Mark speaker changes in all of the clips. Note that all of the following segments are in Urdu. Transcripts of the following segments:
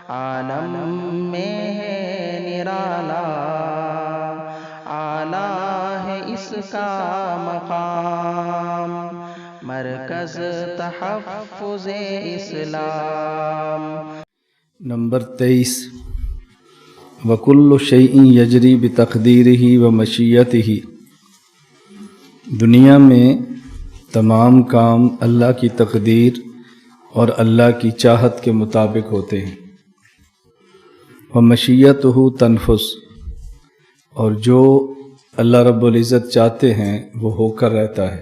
Speaker 1: عالم میں ہے نرالا، اعلیٰ ہے اس کا مقام، مرکز تحفظ اسلام۔
Speaker 2: نمبر 23، وَكُلُّ شَيْءٍ يَجْرِي بِتَقْدِيرِهِ وَمَشِيَّتِهِ، دنیا میں تمام کام اللہ کی تقدیر اور اللہ کی چاہت کے مطابق ہوتے ہیں۔ وَمَشِيَّتُهُ تَنْفُذُ، اور جو اللہ رب العزت چاہتے ہیں وہ ہو کر رہتا ہے۔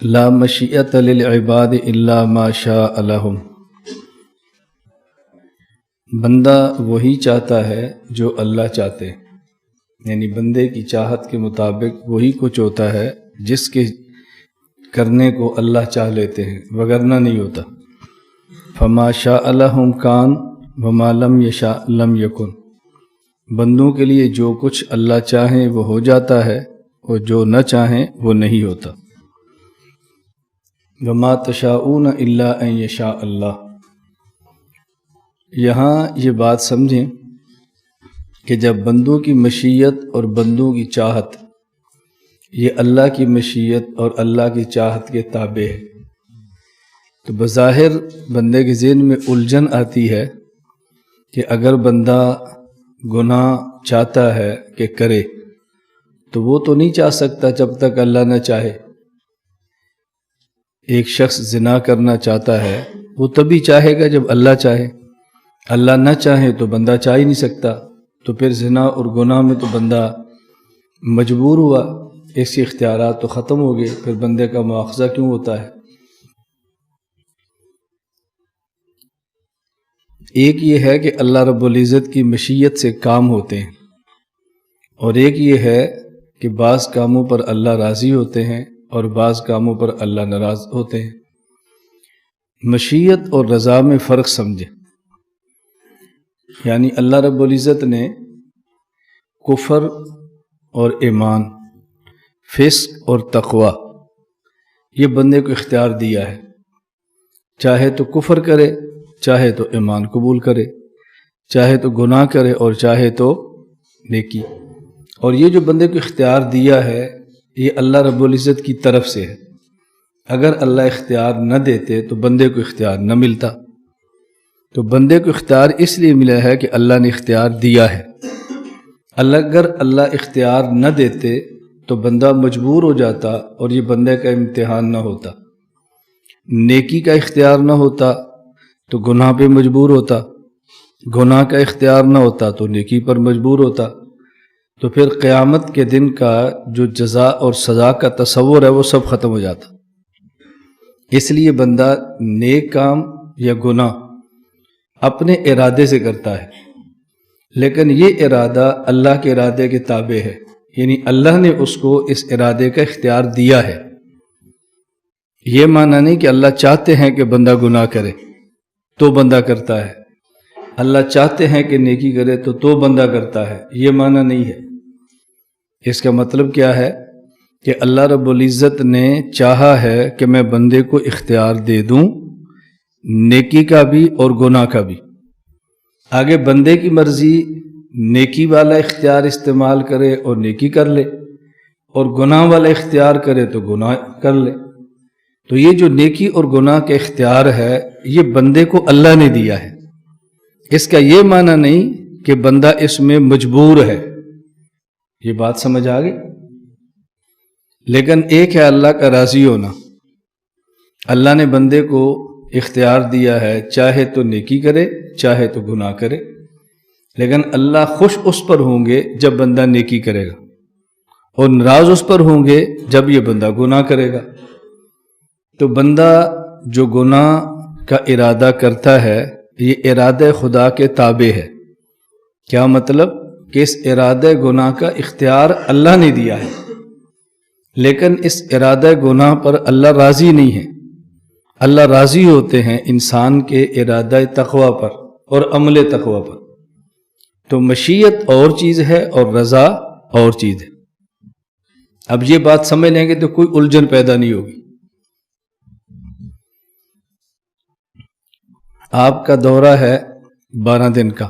Speaker 2: لا مشیۃ للعباد الا ما شاء لهم، بندہ وہی چاہتا ہے جو اللہ چاہتے، یعنی بندے کی چاہت کے مطابق وہی کچھ ہوتا ہے جس کے کرنے کو اللہ چاہ لیتے ہیں، وگرنہ نہیں ہوتا۔ فما شاء لهم کان وما لم یشاء لم یکن، بندوں کے لیے جو کچھ اللہ چاہیں وہ ہو جاتا ہے اور جو نہ چاہیں وہ نہیں ہوتا۔ وما تشاءون الا ان یشاء اللہ، یہاں یہ بات سمجھیں کہ جب بندوں کی مشیت اور بندوں کی چاہت یہ اللہ کی مشیت اور اللہ کی چاہت کے تابع ہے، تو بظاہر بندے کے ذہن میں الجھن آتی ہے کہ اگر بندہ گناہ چاہتا ہے کہ کرے تو وہ تو نہیں چاہ سکتا جب تک اللہ نہ چاہے۔ ایک شخص زنا کرنا چاہتا ہے وہ تبھی چاہے گا جب اللہ چاہے، اللہ نہ چاہے تو بندہ چاہ ہی نہیں سکتا، تو پھر زنا اور گناہ میں تو بندہ مجبور ہوا، اس کے اختیارات تو ختم ہو گئے، پھر بندے کا مواخذہ کیوں ہوتا ہے؟ ایک یہ ہے کہ اللہ رب العزت کی مشیت سے کام ہوتے ہیں، اور ایک یہ ہے کہ بعض کاموں پر اللہ راضی ہوتے ہیں اور بعض کاموں پر اللہ ناراض ہوتے ہیں۔ مشیت اور رضا میں فرق سمجھیں، یعنی اللہ رب العزت نے کفر اور ایمان، فسق اور تقوی یہ بندے کو اختیار دیا ہے، چاہے تو کفر کرے، چاہے تو ایمان قبول کرے، چاہے تو گناہ کرے اور چاہے تو نیکی، اور یہ جو بندے کو اختیار دیا ہے یہ اللہ رب العزت کی طرف سے ہے۔ اگر اللہ اختیار نہ دیتے تو بندے کو اختیار نہ ملتا، تو بندے کو اختیار اس لیے ملا ہے کہ اللہ نے اختیار دیا ہے۔ اگر اللہ اختیار نہ دیتے تو بندہ مجبور ہو جاتا اور یہ بندے کا امتحان نہ ہوتا، نیکی کا اختیار نہ ہوتا تو گناہ پہ مجبور ہوتا، گناہ کا اختیار نہ ہوتا تو نیکی پر مجبور ہوتا، تو پھر قیامت کے دن کا جو جزا اور سزا کا تصور ہے وہ سب ختم ہو جاتا۔ اس لیے بندہ نیک کام یا گناہ اپنے ارادے سے کرتا ہے، لیکن یہ ارادہ اللہ کے ارادے کے تابع ہے، یعنی اللہ نے اس کو اس ارادے کا اختیار دیا ہے۔ یہ معنی نہیں کہ اللہ چاہتے ہیں کہ بندہ گناہ کرے تو بندہ کرتا ہے، اللہ چاہتے ہیں کہ نیکی کرے تو بندہ کرتا ہے، یہ معنی نہیں ہے۔ اس کا مطلب کیا ہے کہ اللہ رب العزت نے چاہا ہے کہ میں بندے کو اختیار دے دوں، نیکی کا بھی اور گناہ کا بھی۔ آگے بندے کی مرضی نیکی والا اختیار استعمال کرے اور نیکی کر لے، اور گناہ والا اختیار کرے تو گناہ کر لے۔ تو یہ جو نیکی اور گناہ کا اختیار ہے یہ بندے کو اللہ نے دیا ہے، اس کا یہ معنی نہیں کہ بندہ اس میں مجبور ہے۔ یہ بات سمجھ آ گئی؟ لیکن ایک ہے اللہ کا راضی ہونا، اللہ نے بندے کو اختیار دیا ہے چاہے تو نیکی کرے چاہے تو گناہ کرے، لیکن اللہ خوش اس پر ہوں گے جب بندہ نیکی کرے گا، اور ناراض اس پر ہوں گے جب یہ بندہ گناہ کرے گا۔ تو بندہ جو گناہ کا ارادہ کرتا ہے یہ ارادہ خدا کے تابع ہے۔ کیا مطلب؟ کہ اس ارادہ گناہ کا اختیار اللہ نے دیا ہے، لیکن اس ارادہ گناہ پر اللہ راضی نہیں ہے۔ اللہ راضی ہوتے ہیں انسان کے ارادہ تقوی پر اور عمل تقوی پر۔ تو مشیت اور چیز ہے اور رضا اور چیز ہے۔ اب یہ بات سمجھ لیں گے تو کوئی الجھن پیدا نہیں ہوگی. آپ کا دورہ ہے 12 دن کا،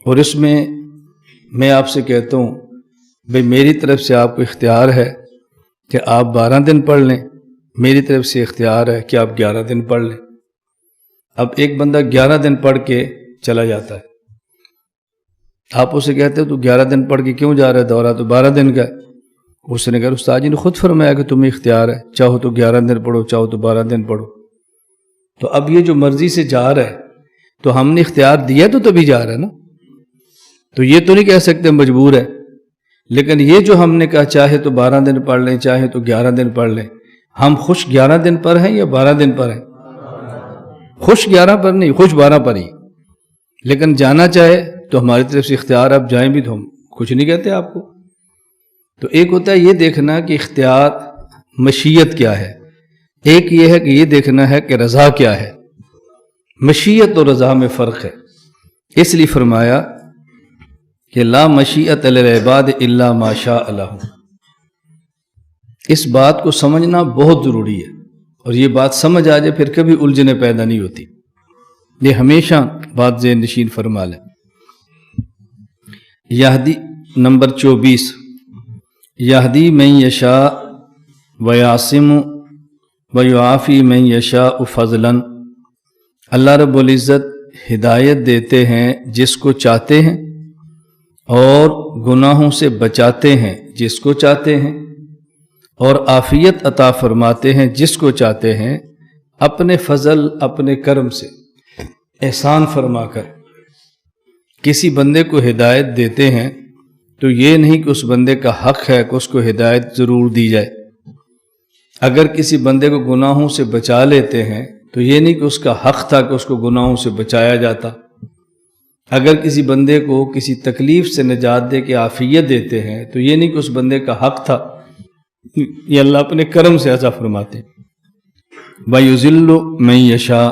Speaker 2: اور اس میں آپ سے کہتا ہوں بھئی میری طرف سے آپ کو اختیار ہے کہ آپ 12 دن پڑھ لیں، میری طرف سے اختیار ہے کہ آپ 11 دن پڑھ لیں. اب ایک بندہ 11 دن پڑھ کے چلا جاتا ہے، آپ اسے کہتے ہو تو 11 دن پڑھ کے کیوں جا رہا ہے، دورہ تو 12 دن کا ہے. اس نے کہا استاد جی نے خود فرمایا کہ تمہیں اختیار ہے، چاہو تو 11 دن پڑھو، چاہو تو 12 دن پڑھو. تو اب یہ جو مرضی سے جا رہا ہے تو ہم نے اختیار دیا تو تبھی جا رہا ہے نا. تو یہ تو نہیں کہہ سکتے مجبور ہے. لیکن یہ جو ہم نے کہا چاہے تو 12 دن پڑھ لیں، چاہے تو 11 دن پڑھ لیں، ہم خوش 11 دن پر ہیں یا 12 دن پر ہیں؟ خوش 11 پر نہیں، خوش 12 پر ہی. لیکن جانا چاہے تو ہماری طرف سے اختیار، آپ جائیں بھی تو ہم کچھ نہیں کہتے آپ کو. تو ایک ہوتا ہے یہ دیکھنا کہ اختیار مشیت کیا ہے، ایک یہ ہے کہ یہ دیکھنا ہے کہ رضا کیا ہے. مشیت اور رضا میں فرق ہے. اس لیے فرمایا کہ لا مشیت للعباد الا ما شاء اللہ. اس بات کو سمجھنا بہت ضروری ہے، اور یہ بات سمجھ آ جائے پھر کبھی الجھنیں پیدا نہیں ہوتی. یہ ہمیشہ بات ذہن نشین فرما لیں. یہدی نمبر 24، یہدی من یشاء ویعصم ویعافی من یشاء فضلا. اللہ رب العزت ہدایت دیتے ہیں جس کو چاہتے ہیں، اور گناہوں سے بچاتے ہیں جس کو چاہتے ہیں، اور عافیت عطا فرماتے ہیں جس کو چاہتے ہیں، اپنے فضل اپنے کرم سے احسان فرما کر. کسی بندے کو ہدایت دیتے ہیں تو یہ نہیں کہ اس بندے کا حق ہے کہ اس کو ہدایت ضرور دی جائے. اگر کسی بندے کو گناہوں سے بچا لیتے ہیں تو یہ نہیں کہ اس کا حق تھا کہ اس کو گناہوں سے بچایا جاتا. اگر کسی بندے کو کسی تکلیف سے نجات دے کے عافیت دیتے ہیں تو یہ نہیں کہ اس بندے کا حق تھا، یہ اللہ اپنے کرم سے عطا فرماتے ہیں. وَيُذِلُّ مَن يَشَاءُ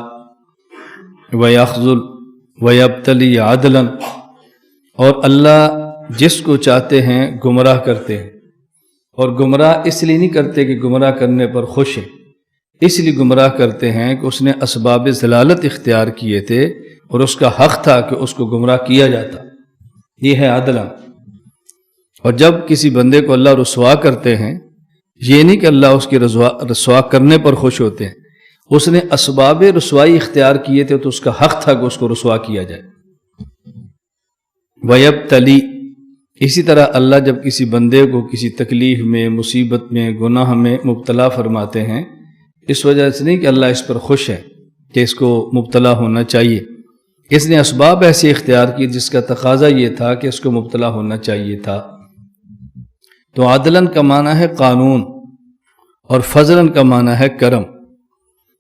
Speaker 2: وَيَخْذُلُ وَيَبْتَلِي عَدْلًا. اور اللہ جس کو چاہتے ہیں گمراہ کرتے ہیں، اور گمراہ اس لیے نہیں کرتے کہ گمراہ کرنے پر خوش ہیں، اس لیے گمراہ کرتے ہیں کہ اس نے اسباب ضلالت اختیار کیے تھے اور اس کا حق تھا کہ اس کو گمراہ کیا جاتا. یہ ہے عدل. اور جب کسی بندے کو اللہ رسوا کرتے ہیں، یہ نہیں کہ اللہ اس کی رسوا کرنے پر خوش ہوتے ہیں، اس نے اسباب رسوائی اختیار کیے تھے تو اس کا حق تھا کہ اس کو رسوا کیا جائے. وَيَبْتَلِي. اسی طرح اللہ جب کسی بندے کو کسی تکلیف میں، مصیبت میں، گناہ میں مبتلا فرماتے ہیں، اس وجہ سے نہیں کہ اللہ اس پر خوش ہے کہ اس کو مبتلا ہونا چاہیے، اس نے اسباب ایسے اختیار کی جس کا تقاضا یہ تھا کہ اس کو مبتلا ہونا چاہیے تھا. تو عدلن کا معنی ہے قانون، اور فضلن کا معنی ہے کرم.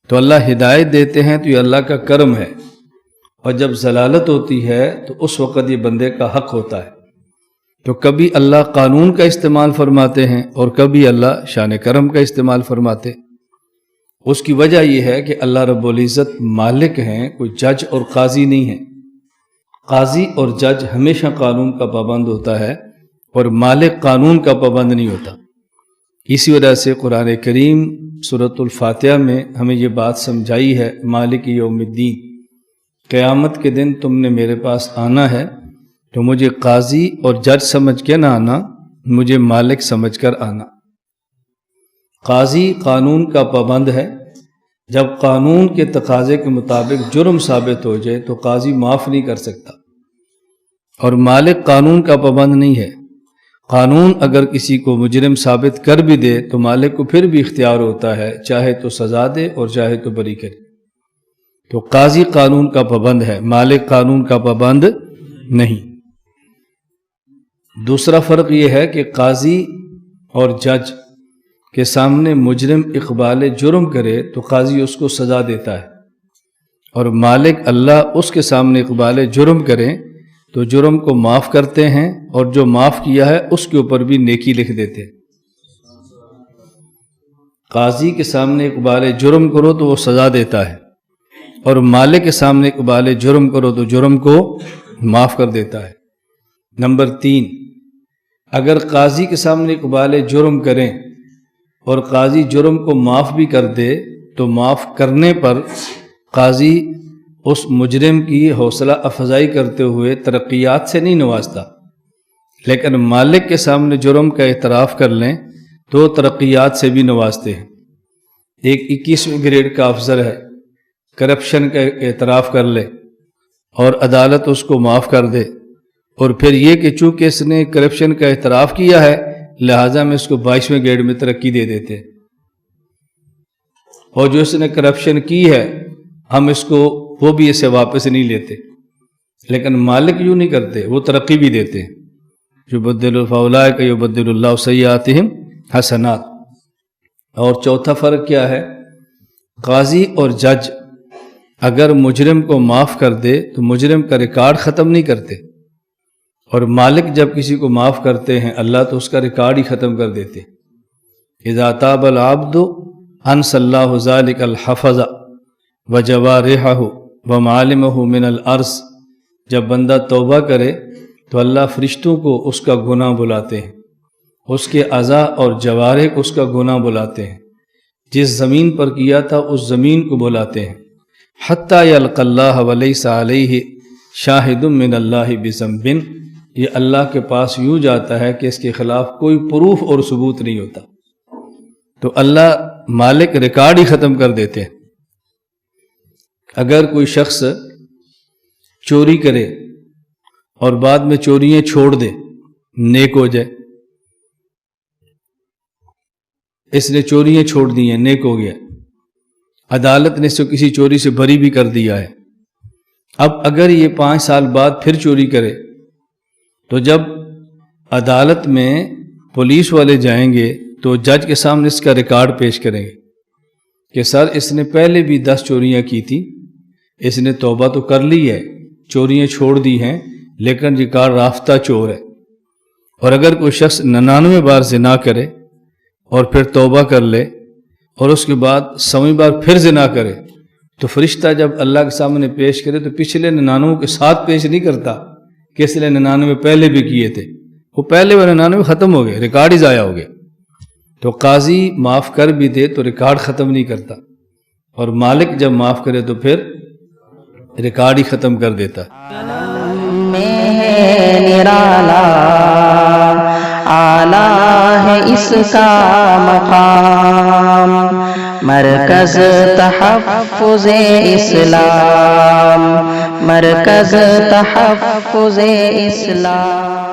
Speaker 2: تو اللہ ہدایت دیتے ہیں تو یہ اللہ کا کرم ہے، اور جب ضلالت ہوتی ہے تو اس وقت یہ بندے کا حق ہوتا ہے. تو کبھی اللہ قانون کا استعمال فرماتے ہیں اور کبھی اللہ شان کرم کا استعمال فرماتے. اس کی وجہ یہ ہے کہ اللہ رب العزت مالک ہیں، کوئی جج اور قاضی نہیں ہے. قاضی اور جج ہمیشہ قانون کا پابند ہوتا ہے اور مالک قانون کا پابند نہیں ہوتا. اسی وجہ سے قرآن کریم سورۃ الفاتحہ میں ہمیں یہ بات سمجھائی ہے، مالک یوم الدین، قیامت کے دن تم نے میرے پاس آنا ہے تو مجھے قاضی اور جج سمجھ کے نہ آنا، مجھے مالک سمجھ کر آنا. قاضی قانون کا پابند ہے. جب قانون کے تقاضے کے مطابق جرم ثابت ہو جائے تو قاضی معاف نہیں کر سکتا، اور مالک قانون کا پابند نہیں ہے. قانون اگر کسی کو مجرم ثابت کر بھی دے تو مالک کو پھر بھی اختیار ہوتا ہے، چاہے تو سزا دے اور چاہے تو بری کرے. تو قاضی قانون کا پابند ہے، مالک قانون کا پابند نہیں. دوسرا فرق یہ ہے کہ قاضی اور جج کے سامنے مجرم اقبال جرم کرے تو قاضی اس کو سزا دیتا ہے، اور مالک اللہ اس کے سامنے اقبال جرم کرے تو جرم کو معاف کرتے ہیں، اور جو معاف کیا ہے اس کے اوپر بھی نیکی لکھ دیتے ہیں. قاضی کے سامنے اقبال جرم کرو تو وہ سزا دیتا ہے، اور مالک کے سامنے اقبال جرم کرو تو جرم کو معاف کر دیتا ہے. نمبر 3، اگر قاضی کے سامنے اقبال جرم کریں اور قاضی جرم کو معاف بھی کر دے تو معاف کرنے پر قاضی اس مجرم کی حوصلہ افزائی کرتے ہوئے ترقیات سے نہیں نوازتا، لیکن مالک کے سامنے جرم کا اعتراف کر لیں تو ترقیات سے بھی نوازتے ہیں۔ ایک 21ویں گریڈ کا افسر ہے، کرپشن کا اعتراف کر لے اور عدالت اس کو معاف کر دے، اور پھر یہ کہ چونکہ اس نے کرپشن کا اعتراف کیا ہے لہٰذا میں اس کو 22ویں گریڈ میں ترقی دے دیتے ہیں، اور جو اس نے کرپشن کی ہے ہم اس کو وہ بھی اسے واپس نہیں لیتے، لیکن مالک یوں نہیں کرتے، وہ ترقی بھی دیتے ہیں۔ یبدل فاولئک یبدل اللہ سیئاتہم حسنات۔ اور چوتھا فرق کیا ہے؟ قاضی اور جج اگر مجرم کو معاف کر دے تو مجرم کا ریکارڈ ختم نہیں کرتے، اور مالک جب کسی کو معاف کرتے ہیں اللہ تو اس کا ریکارڈ ہی ختم کر دیتے۔ اذا تاب العبد انسى الله ذلك الحفظ وجوارحه ومعالمه من الارض، جب بندہ توبہ کرے تو اللہ فرشتوں کو اس کا گناہ بلاتے ہیں، اس کے اعضاء اور جوارح کو اس کا گناہ بلاتے ہیں، جس زمین پر کیا تھا اس زمین کو بلاتے ہیں، حتی یلقى اللہ ولیس علیہ شاہد من اللہ بذنب، یہ اللہ کے پاس یوں جاتا ہے کہ اس کے خلاف کوئی پروف اور ثبوت نہیں ہوتا، تو اللہ مالک ریکارڈ ہی ختم کر دیتے ہیں۔ اگر کوئی شخص چوری کرے اور بعد میں چوریاں چھوڑ دے، نیک ہو جائے، اس نے چوریاں چھوڑ دی ہیں، نیک ہو گیا، عدالت نے اس کو کسی چوری سے بری بھی کر دیا ہے، اب اگر یہ 5 سال بعد پھر چوری کرے تو جب عدالت میں پولیس والے جائیں گے تو جج کے سامنے اس کا ریکارڈ پیش کریں گے کہ سر اس نے پہلے بھی 10 چوریاں کی تھی، اس نے توبہ تو کر لی ہے، چوریاں چھوڑ دی ہیں، لیکن ریکارڈ رافتہ چور ہے۔ اور اگر کوئی شخص 99 بار زنا کرے اور پھر توبہ کر لے اور اس کے بعد 100ویں بار پھر زنا کرے تو فرشتہ جب اللہ کے سامنے پیش کرے تو پچھلے 99 کے ساتھ پیش نہیں کرتا کہ اس نے 99 پہلے بھی کیے تھے، وہ پہلے وہ 99 ختم ہو گئے، ریکارڈ ہی ضائع ہو گئے۔ تو قاضی معاف کر بھی دے تو ریکارڈ ختم نہیں کرتا، اور مالک جب معاف کرے تو پھر ریکارڈ ہی ختم کر دیتا ہے۔
Speaker 1: اعلیٰ ہے اس کا مقام، مرکز تحفظ اسلام، مرکز تحفظ اسلام۔